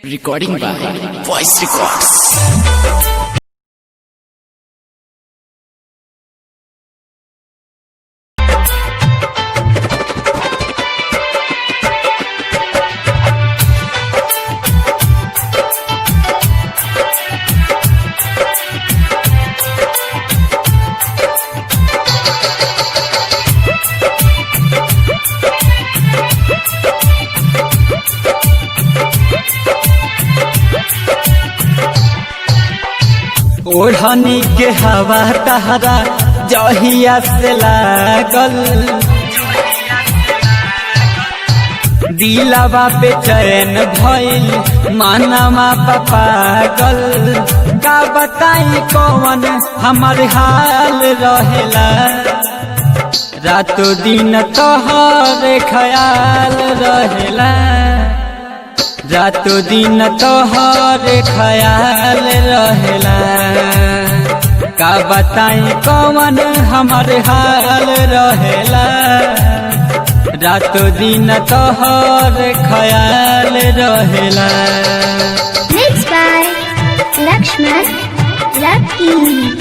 Recording by Voice Records. ओढ़नी के हवा तहरा जहिया से लागल, दिलवा पे चैन भइल मानवा पागल। का बताई कौन हमार हाल रहेला, रातों दिन तोहरे ख्याल रहेला, रातों दिन तोहरे ख्याल रहेला। का बताई कौन हमार हाल रहेला, रातों दिन तोहरे ख्याल रहेला। Mixed by Lakshman Lucky.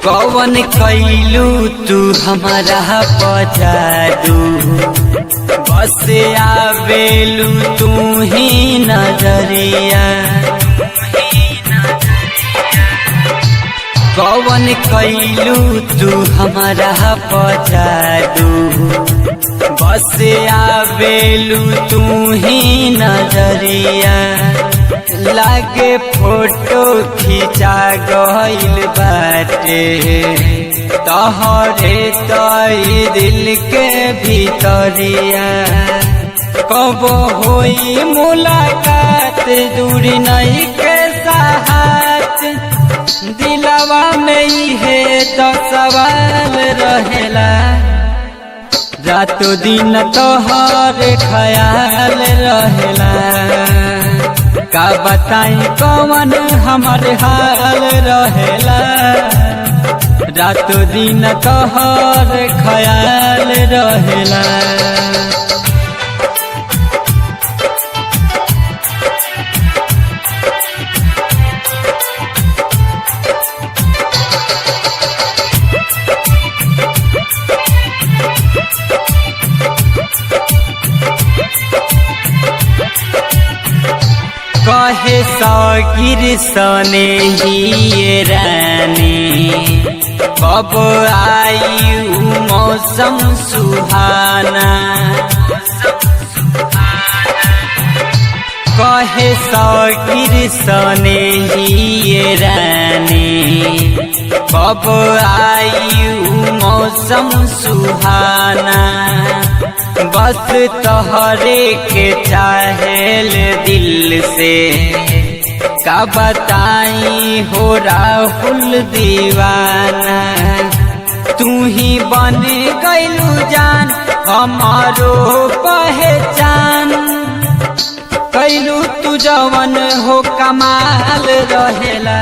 कौन कैलू तू हमारा पजादू, बस आवेलू तू ही नजरिया। कौन कैलू तू हमारा पजादू, बस आवेलू तू ही नजरिया। लागे फोटो खींचा गइल बाटे तोहरे तई दिल के भीतरिया। कब होई मुलाकात दूरी नहीं के साथ, दिलवा में इहे तो सवाल रहेला। रातों दिन तोहरे ख्याल रहेला। का बताई कौन हमार हाल रहेला, रातों दिन तोहरे ख्याल रहेला। कहे सौगिर सने ही रानी, कब आई मौसम सुहाना। कहे सौगिर सने ही रानी, कब आई मौसम सुहाना। बस तोहरे के चाहेल दिल से, का बताई हो राहुल दीवाना। तू ही बन गइलू जान हमारो पहचान, कैलू तू जवन हो कमाल रहेला।